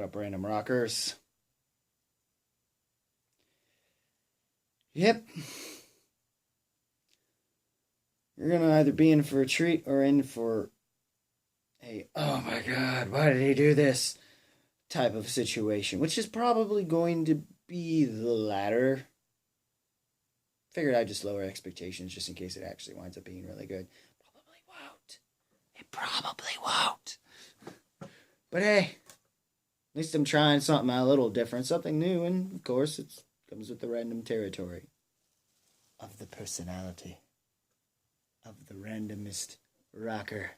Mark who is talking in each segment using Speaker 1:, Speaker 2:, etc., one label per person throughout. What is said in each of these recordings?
Speaker 1: What up, random rockers? Yep. You're gonna either be in for a treat or in for a, oh my god, why did he do this? Type of situation, which is probably going to be the latter. Figured I'd just lower expectations just in case it actually winds up being really good. Probably won't. It probably won't. But hey, at least I'm trying something a little different, something new, and of course it comes with the random territory of the personality of the randomest rocker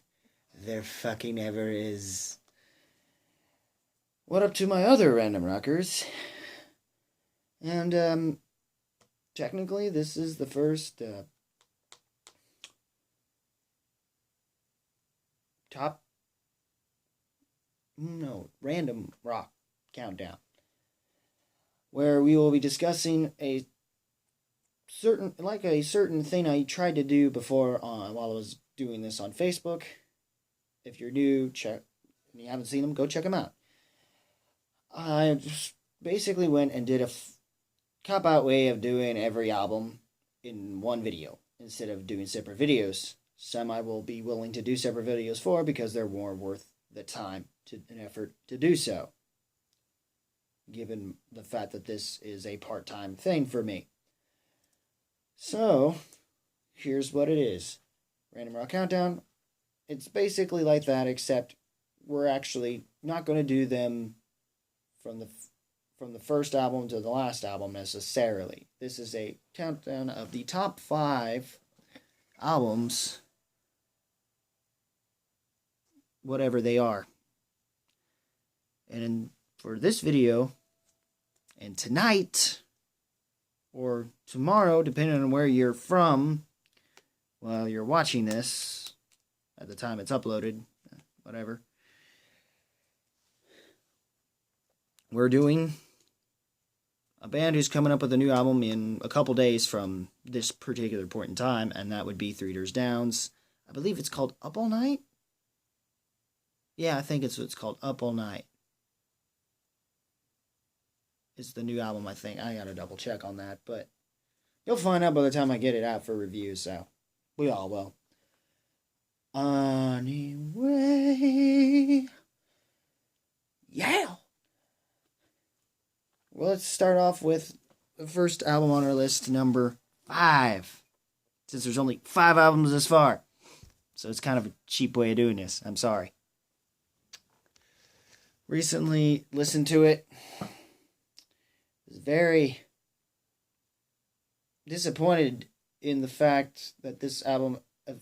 Speaker 1: there fucking ever is. What up to my other random rockers? And technically this is the first random rock countdown, where we will be discussing a certain thing I tried to do before while I was doing this on Facebook. If you're new, and you haven't seen them, go check them out. I just basically went and did a cop-out way of doing every album in one video instead of doing separate videos. Some I will be willing to do separate videos for because they're more worth the time and effort to do so, given the fact that this is a part-time thing for me. So, here's what it is. Random Rock Countdown. It's basically like that, except we're actually not going to do them from the first album to the last album necessarily. This is a countdown of the top 5 albums, whatever they are. And for this video, and tonight, or tomorrow, depending on where you're from, while you're watching this, at the time it's uploaded, whatever, we're doing a band who's coming up with a new album in a couple days from this particular point in time, and that would be Three Doors Down's. I believe it's called Up All Night? Yeah, I think it's what's called Up All Night. It's the new album, I think. I gotta double check on that, but you'll find out by the time I get it out for review, so we all will. Anyway, yeah. Well, let's start off with the first album on our list, number 5. Since there's only 5 albums this far. So it's kind of a cheap way of doing this. I'm sorry. Recently listened to it. Was very disappointed in the fact that this album, the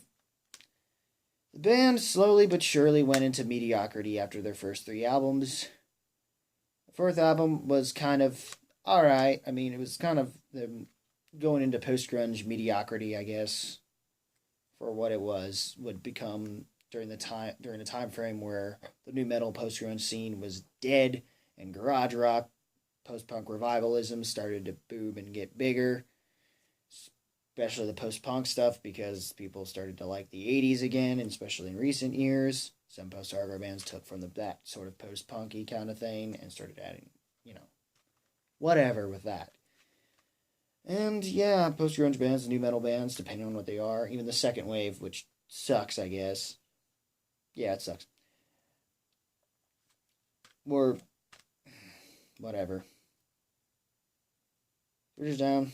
Speaker 1: band slowly but surely went into mediocrity after their first 3 albums. The 4th album was kind of alright. I mean, it was kind of them going into post-grunge mediocrity, I guess, for what it would become during the time frame where the new metal post-grunge scene was dead and garage rock post-punk revivalism started to boom and get bigger, especially the post-punk stuff, because people started to like the 80s again, and especially in recent years. Some post-hardcore bands took from that sort of post-punky kind of thing and started adding, whatever with that. And yeah, post-grunge bands, new metal bands, depending on what they are, even the second wave, which sucks, I guess. Yeah, it sucks. Or whatever. We're just down.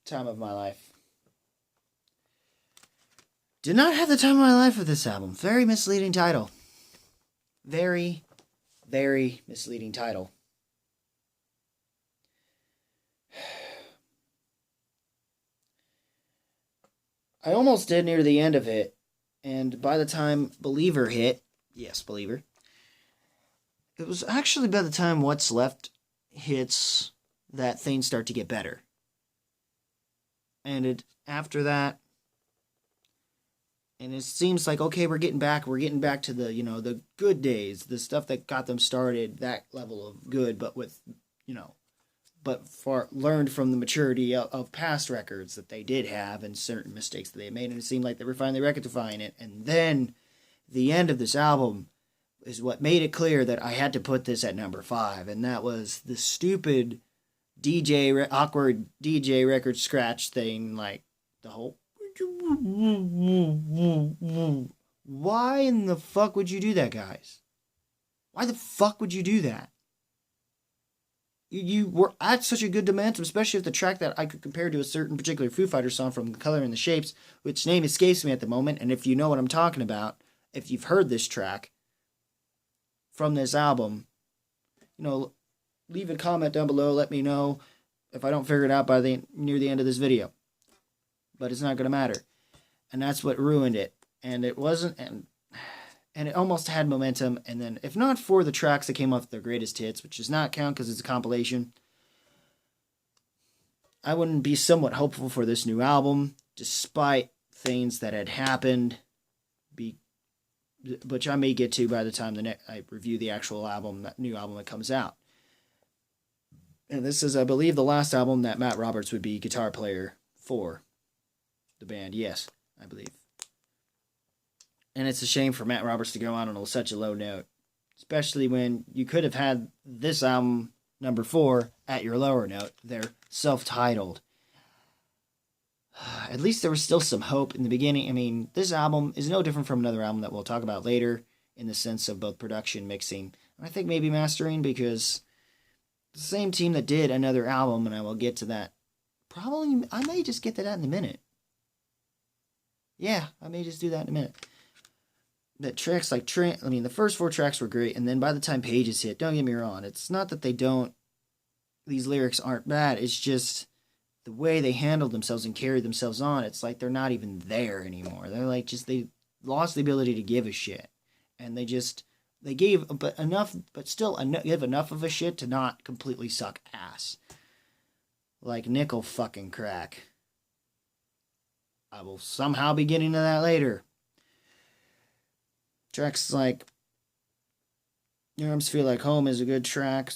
Speaker 1: Time of my life. Did not have the time of my life with this album. Very misleading title. Very, very misleading title. I almost did near the end of it, and by the time Believer hit, yes, Believer, it was actually by the time What's Left hits that things start to get better. And after that, and it seems like, okay, we're getting back to the, the good days, the stuff that got them started, that level of good, but with, learned from the maturity of past records that they did have and certain mistakes that they made, and it seemed like they were finally rectifying it. And then the end of this album is what made it clear that I had to put this at number 5, and that was the stupid awkward DJ record scratch thing, like the whole. Why in the fuck would you do that, guys? Why the fuck would you do that? You were at such a good momentum, especially if the track that I could compare to a certain particular Foo Fighters song from The Color and the Shapes, which name escapes me at the moment, and if you know what I'm talking about, if you've heard this track from this album, leave a comment down below, let me know if I don't figure it out by near the end of this video. But it's not going to matter. And that's what ruined it. And it wasn't, and it almost had momentum, and then if not for the tracks that came off their greatest hits, which does not count because it's a compilation, I wouldn't be somewhat hopeful for this new album, despite things that had happened, which I may get to by the time I review the actual album, that new album that comes out. And this is, I believe, the last album that Matt Roberts would be guitar player for the band. Yes, I believe. And it's a shame for Matt Roberts to go out on such a low note, especially when you could have had this album, number 4, at your lower note. They're self-titled. At least there was still some hope in the beginning. I mean, this album is no different from another album that we'll talk about later in the sense of both production, mixing, and I think maybe mastering, because the same team that did another album, and I will get to that. Probably, I may just get to that in a minute. Yeah, I may just do that in a minute. That tracks like the first 4 tracks were great, and then by the time Pages hit, don't get me wrong, it's not that these lyrics aren't bad, it's just the way they handled themselves and carried themselves on, it's like they're not even there anymore. They're like, they lost the ability to give a shit. And they gave enough of a shit to not completely suck ass. Like nickel fucking crack. I will somehow be getting to that later. Tracks like Your Arms Feel Like Home is a good track.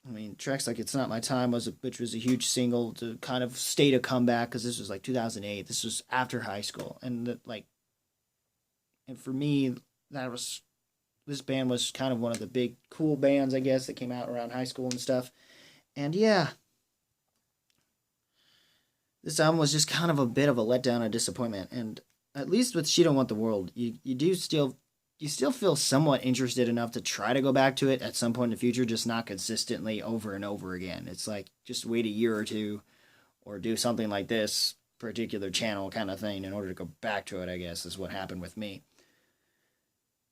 Speaker 1: I mean, tracks like It's Not My Time, which was a huge single to kind of state a comeback, because this was like 2008. This was after high school. And for me, this band was kind of one of the big cool bands, I guess, that came out around high school and stuff. And yeah, this album was just kind of a bit of a letdown, a disappointment. And at least with She Don't Want the World, you still feel somewhat interested enough to try to go back to it at some point in the future, just not consistently over and over again. It's like, just wait a year or two, or do something like this particular channel kind of thing in order to go back to it, I guess, is what happened with me.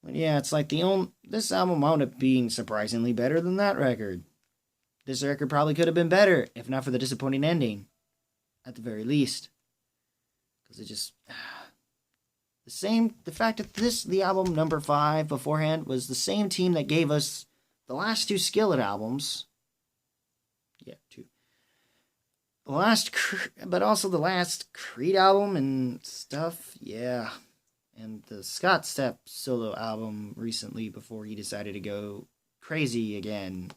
Speaker 1: But yeah, it's like this album wound up being surprisingly better than that record. This record probably could have been better, if not for the disappointing ending, at the very least. Because it just... the fact that the album number 5 beforehand was the same team that gave us the last 2 Skillet albums. Yeah, 2. But also the last Creed album and stuff. Yeah. And the Scott Stapp solo album recently before he decided to go crazy again.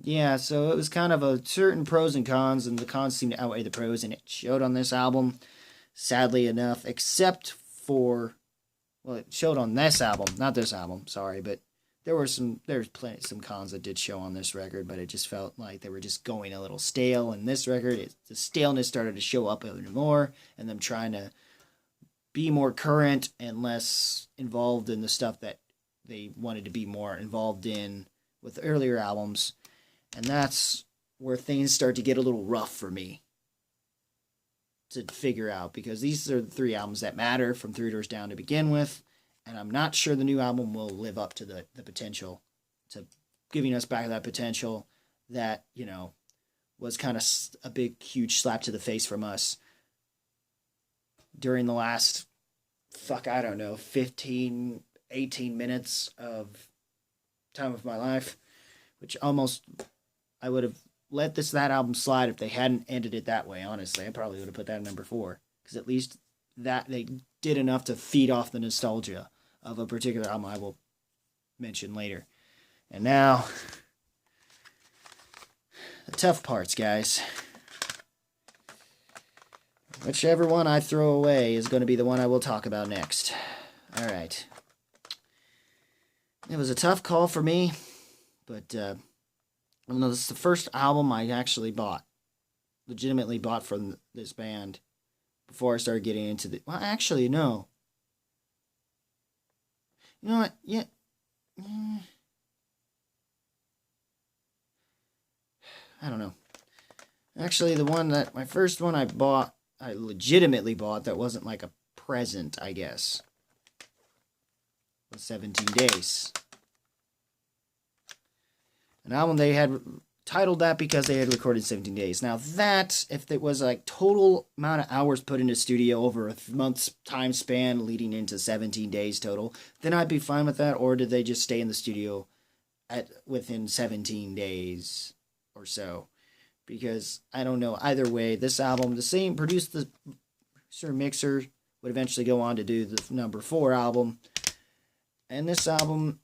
Speaker 1: Yeah, so it was kind of a certain pros and cons, and the cons seemed to outweigh the pros, and it showed on this album, sadly enough, except for, well, it showed on this album, not this album, sorry, but there's some cons that did show on this record, but it just felt like they were just going a little stale, and this record, the staleness started to show up even more, and them trying to be more current and less involved in the stuff that they wanted to be more involved in with earlier albums. And that's where things start to get a little rough for me to figure out, because these are the 3 albums that matter from 3 Doors Down to begin with, and I'm not sure the new album will live up to the potential, to giving us back that potential that, was kind of a big, huge slap to the face from us during the last, 15, 18 minutes of time of my life, which almost... I would have let that album slide if they hadn't ended it that way, honestly. I probably would have put that at number 4. Because at least that they did enough to feed off the nostalgia of a particular album I will mention later. And now, the tough parts, guys. Whichever one I throw away is going to be the one I will talk about next. All right. It was a tough call for me, but even though this is the first album I actually legitimately bought from this band before I started getting into the. Well, actually, no. You know what? Yeah. I don't know. Actually, my first one I bought, I legitimately bought that wasn't like a present, I guess, was 17 Days. An album they had titled that because they had recorded 17 Days. Now that, if it was like total amount of hours put into studio over a month's time span leading into 17 days total, then I'd be fine with that. Or did they just stay in the studio within 17 days or so? Because I don't know. Either way, this album, the same producer mixer would eventually go on to do the number 4 album. And this album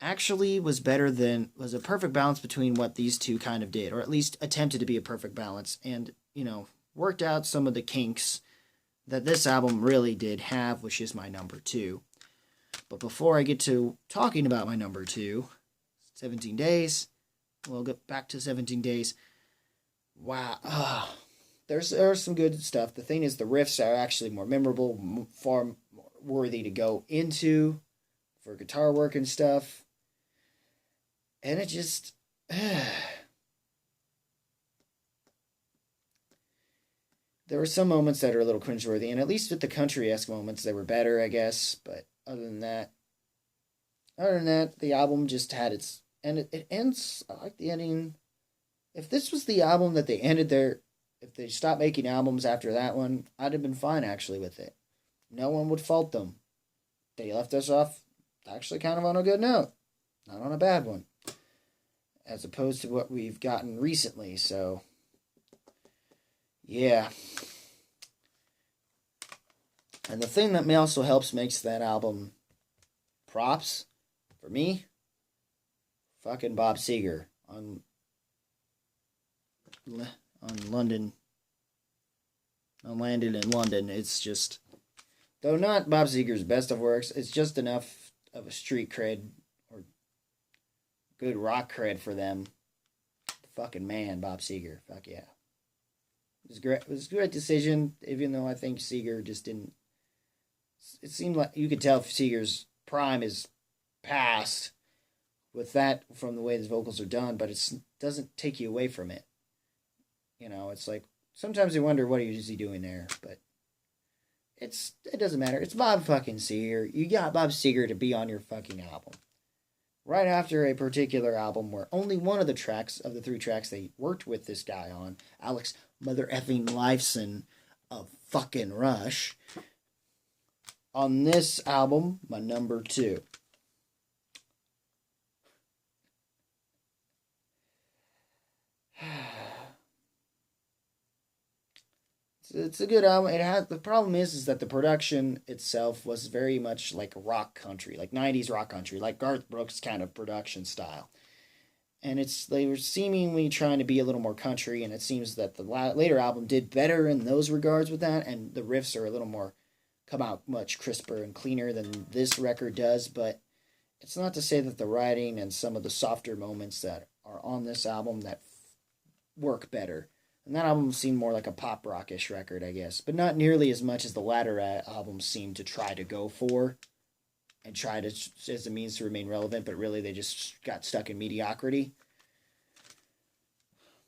Speaker 1: actually was a perfect balance between what these two kind of did, or at least attempted to be a perfect balance, and, worked out some of the kinks that this album really did have, which is my number 2. But before I get to talking about my number 2, 17 Days, we'll get back to 17 Days. Wow. There's some good stuff. The thing is, the riffs are actually more memorable, far more worthy to go into for guitar work and stuff. And it just... There were some moments that are a little cringeworthy, and at least with the country-esque moments, they were better, I guess. But other than that, the album just had its... And it ends... I like the ending... If this was the album that they ended if they stopped making albums after that one, I'd have been fine, actually, with it. No one would fault them. They left us off actually kind of on a good note. Not on a bad one. As opposed to what we've gotten recently, so... Yeah. And the thing that also makes that album props, for me, fucking Bob Seger on Landing in London. It's just, though not Bob Seger's best of works, it's just enough of a street cred or good rock cred for them. Fucking man, Bob Seger. Fuck yeah. It was great. It was a great decision, even though I think Seger just didn't. It seemed like you could tell Seger's prime is past with that from the way his vocals are done, but it doesn't take you away from it. It's like, sometimes you wonder what is he doing there, but it doesn't matter. It's Bob fucking Seger. You got Bob Seger to be on your fucking album. Right after a particular album where only one of the 3 tracks they worked with this guy on, Alex Mother Effing Lifeson of fucking Rush, on this album, my number 2. It's a good album. The problem is that the production itself was very much like rock country, like 90s rock country, like Garth Brooks kind of production style. And they were seemingly trying to be a little more country, and it seems that the later album did better in those regards with that, and the riffs are a little more, come out much crisper and cleaner than this record does, but it's not to say that the writing and some of the softer moments that are on this album that work better. And that album seemed more like a pop rockish record, I guess. But not nearly as much as the latter albums seemed to try to go for. And try to, as a means to remain relevant. But really, they just got stuck in mediocrity.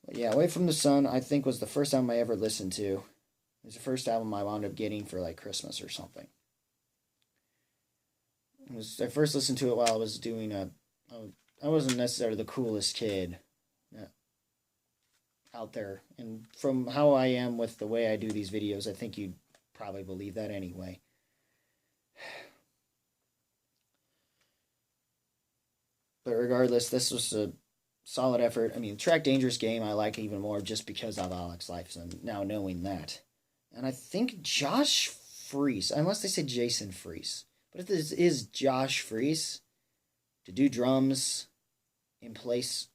Speaker 1: But yeah, Away from the Sun, I think, was the first album I ever listened to. It was the first album I wound up getting for, like, Christmas or something. I first listened to it while I was doing I wasn't necessarily the coolest kid out there, and from how I am with the way I do these videos, I think you'd probably believe that anyway. But regardless, this was a solid effort. I mean, the track Dangerous Game I like even more just because of Alex Lifeson, now knowing that. And I think Josh Freese, unless they said Jason Freese, but if this is Josh Freese to do drums in place,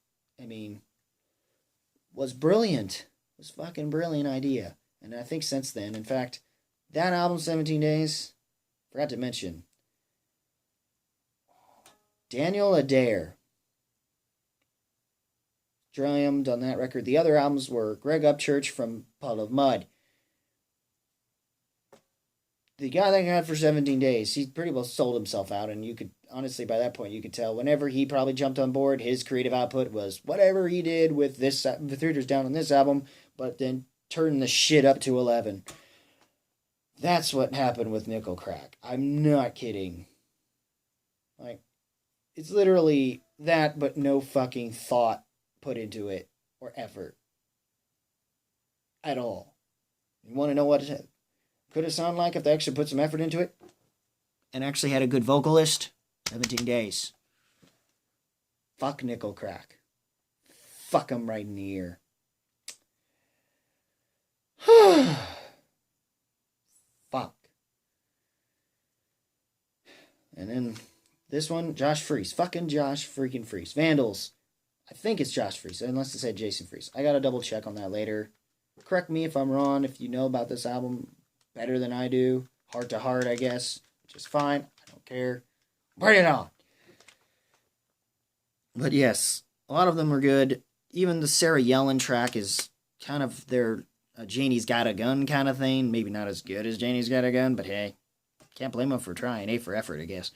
Speaker 1: was brilliant. It was a fucking brilliant idea. And I think since then, in fact, that album, 17 Days, forgot to mention, Daniel Adair drummed on that record. The other albums were Greg Upchurch from Puddle of Mud. The guy that got for 17 days, he pretty well sold himself out, and you could, honestly, by that point, you could tell whenever he probably jumped on board, his creative output was whatever he did with this, the Three Down on this album, but then turn the shit up to 11. That's what happened with Nickel Crack. I'm not kidding. Like, it's literally that, but no fucking thought put into it, or effort. At all. You want to know what it could have sounded like if they actually put some effort into it? And actually had a good vocalist? 17 days. Fuck Nickel Crack. Fuck 'em right in the ear. Fuck. And then this one, Josh Freese. Fucking Josh freaking Freese. Vandals. I think it's Josh Freese, unless it said Jason Freese. I gotta double check on that later. Correct me if I'm wrong, if you know about this album better than I do. Heart to heart, I guess. Which is fine. I don't care. Bring it on. But yes, a lot of them are good. Even the Sarah Yellen track is kind of their Janie's Got a Gun kind of thing. Maybe not as good as Janie's Got a Gun, but hey, can't blame them for trying. A for effort, I guess.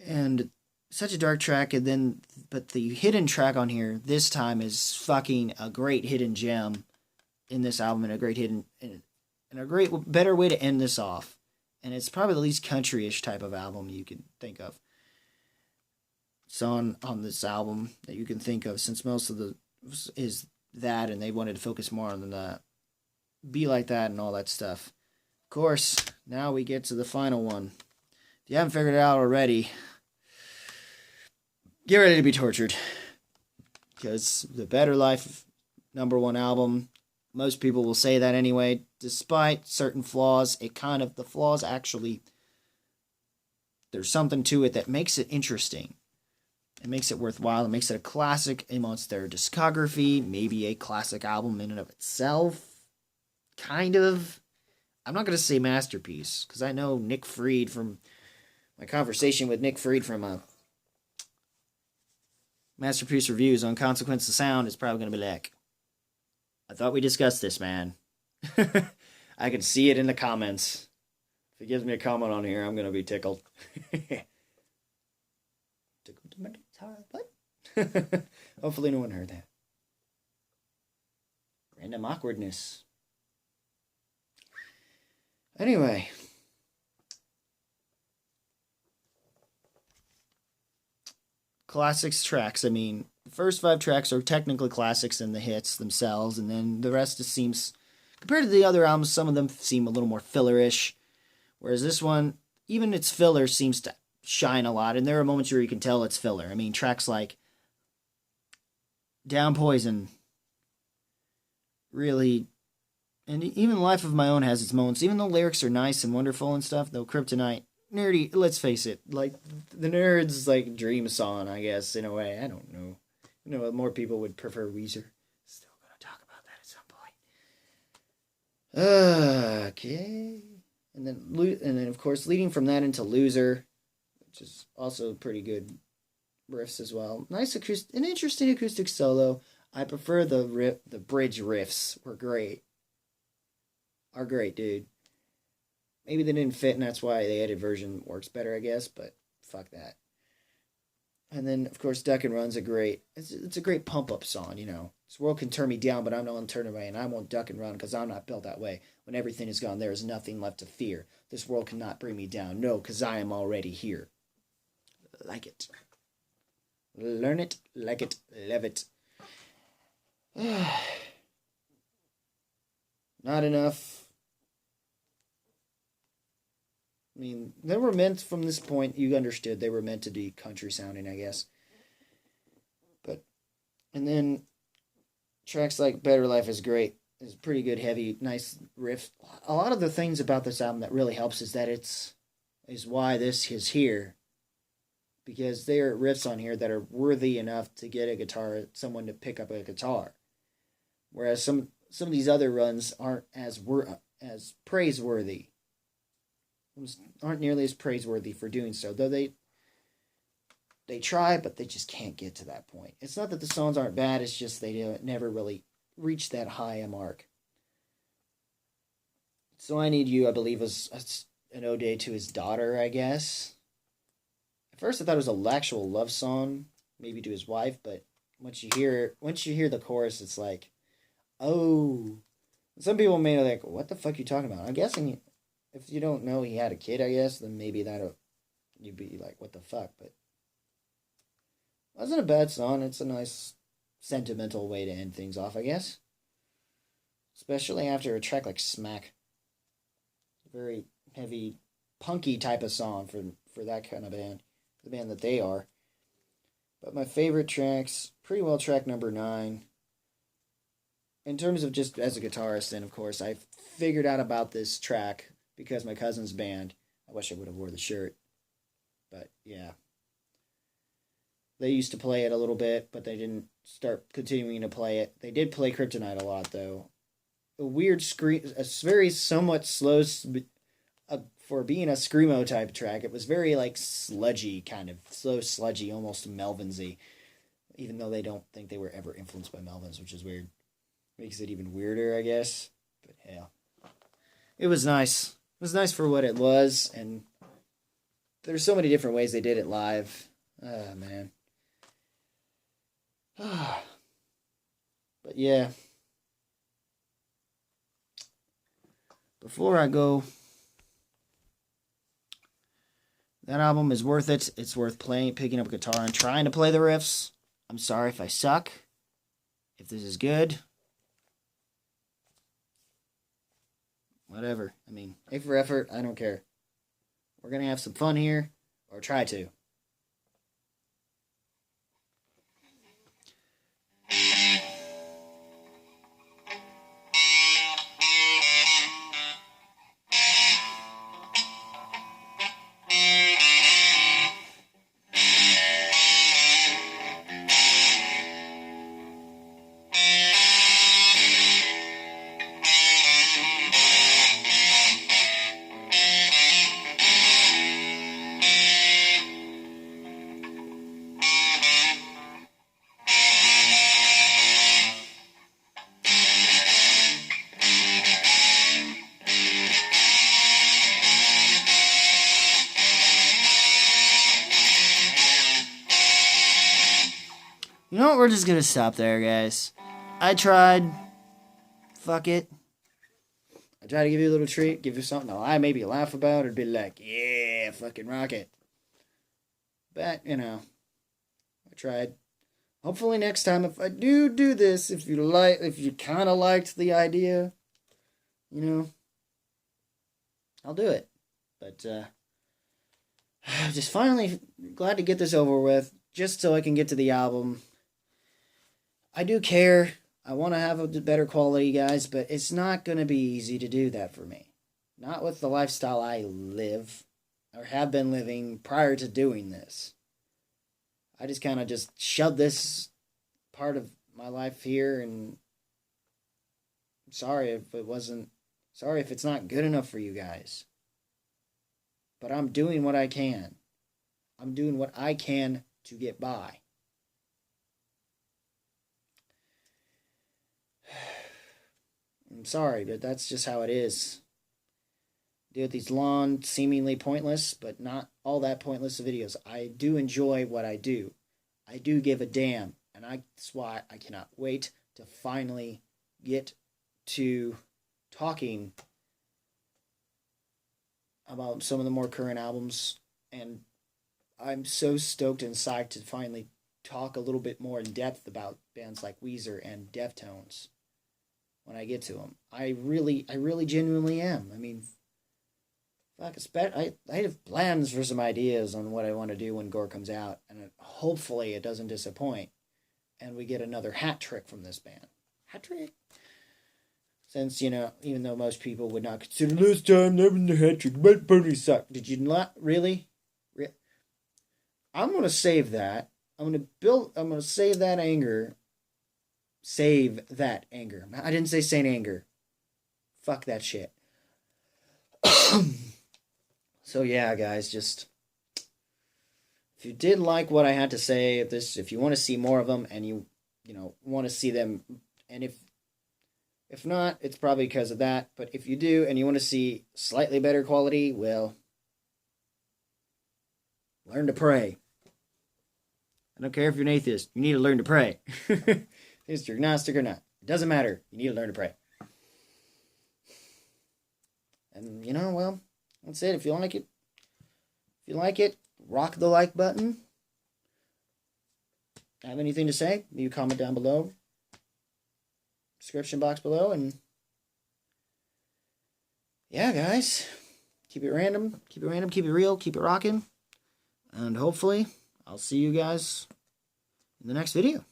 Speaker 1: And such a dark track, and then, but the hidden track on here this time is fucking a great hidden gem in this album, and a great hidden, and a great, better way to end this off. And it's probably the least country-ish type of album you can think of. Song on this album that you can think of, since most of the is that, and they wanted to focus more on the Be Like That and all that stuff. Of course, now we get to the final one. If you haven't figured it out already, get ready to be tortured. Because the Better Life #1 album, most people will say that anyway, despite certain flaws, the flaws actually, there's something to it that makes it interesting. It makes it worthwhile. It makes it a classic amongst their discography. Maybe a classic album in and of itself. Kind of. I'm not going to say masterpiece, because I know Nick Freed from my conversation with Nick Freed from Masterpiece Reviews on Consequence of Sound is probably going to be like, I thought we discussed this, man. I can see it in the comments. If he gives me a comment on here, I'm going to be tickled. Tickled to my guitar. What? Hopefully no one heard that. Random awkwardness. Anyway. Classics tracks. I mean, the first 5 tracks are technically classics in the hits themselves, and then the rest just seems, compared to the other albums, some of them seem a little more filler-ish, whereas this one, even its filler seems to shine a lot, and there are moments where you can tell it's filler. I mean, tracks like Down Poison, really, and even Life of My Own has its moments, even though lyrics are nice and wonderful and stuff, though Kryptonite, nerdy, let's face it, like, the Nerds, like, dream song, I guess, in a way. I don't know. You know, more people would prefer Weezer. Still gonna talk about that at some point. Okay. And then, of course, leading from that into Loser, which is also pretty good riffs as well. Nice acoustic, an interesting acoustic solo. I prefer the bridge riffs are great, dude. Maybe they didn't fit, and that's why the edited version works better, I guess, but fuck that. And then, of course, Duck and Run's it's a great pump-up song, you know. This world can turn me down, but I'm not going to turn away, and I won't duck and run because I'm not built that way. When everything is gone, there is nothing left to fear. This world cannot bring me down. No, because I am already here. Like it. Learn it, like it, love it. Not enough. I mean, they were meant, from this point, you understood, they were meant to be country sounding, I guess. And then, tracks like Better Life is great. It's pretty good, heavy, nice riff. A lot of the things about this album that really helps is that is why this is here. Because there are riffs on here that are worthy enough to get someone to pick up a guitar. Whereas some of these other runs aren't as praiseworthy. Aren't nearly as praiseworthy for doing so. Though they try, but they just can't get to that point. It's not that the songs aren't bad, it's just they never really reach that high a mark. So I Need You, I believe, was an ode to his daughter, I guess. At first I thought it was an actual love song, maybe to his wife, but once you hear the chorus, it's like, oh. Some people may be like, what the fuck are you talking about? I'm guessing if you don't know he had a kid, I guess, then maybe you'd be like, what the fuck? But it wasn't a bad song. It's a nice sentimental way to end things off, I guess. Especially after a track like Smack. Very heavy, punky type of song for that kind of band. The band that they are. But my favorite tracks, pretty well track number 9. In terms of just as a guitarist, and of course, I figured out about this track because my cousin's band. I wish I would have wore the shirt. But yeah. They used to play it a little bit, but they didn't start continuing to play it. They did play Kryptonite a lot, though. A weird scream, a very somewhat slow, for being a screamo type track, it was very like sludgy, kind of slow, sludgy, almost Melvins-y. Even though they don't think they were ever influenced by Melvins, which is weird. Makes it even weirder, I guess. But hell, it was nice. It was nice for what it was, and there's so many different ways they did it live. Ah, man. But yeah. Before I go, that album is worth it. It's worth picking up a guitar and trying to play the riffs. I'm sorry if I suck. If this is good, whatever. I mean, A for effort, I don't care. We're going to have some fun here, or try to. You know what? We're just going to stop there, guys. I tried. Fuck it. I tried to give you a little treat, give you something to lie, maybe laugh about, or be like, yeah, fucking rock it. But, I tried. Hopefully next time, if I do this, if you kind of liked the idea, I'll do it. But, just finally glad to get this over with, just so I can get to the album. I do care. I want to have a better quality, guys, but it's not going to be easy to do that for me. Not with the lifestyle I live, or have been living prior to doing this. I just kind of just shoved this part of my life here, and I'm sorry if it's not good enough for you guys. But I'm doing what I can. I'm doing what I can to get by. I'm sorry, but that's just how it is. Do these long, seemingly pointless, but not all that pointless videos. I do enjoy what I do. I do give a damn, and that's why I cannot wait to finally get to talking about some of the more current albums, and I'm so stoked and psyched to finally talk a little bit more in depth about bands like Weezer and Deftones when I get to them. I really genuinely am. I mean, fuck, I have plans for some ideas on what I want to do when Gore comes out, and hopefully it doesn't disappoint, and we get another hat trick from this band. Hat trick? Since, even though most people would not consider last time having the hat trick, but Pony sucked. Did you not really? I'm going to save that. I'm going to save that anger. Save that anger. I didn't say Saint Anger. Fuck that shit. So yeah, guys, just If you did like what I had to say, if you want to see more of them, and you want to see them, and if not, it's probably because of that. But if you do, and you want to see slightly better quality, well, learn to pray. I don't care if you're an atheist. You need to learn to pray. If you're agnostic or not. It doesn't matter. You need to learn to pray. And, well, that's it. If you like it, rock the like button. Have anything to say? Leave a comment down below. Description box below. And, yeah, guys. Keep it random. Keep it real. Keep it rocking. And hopefully, I'll see you guys in the next video.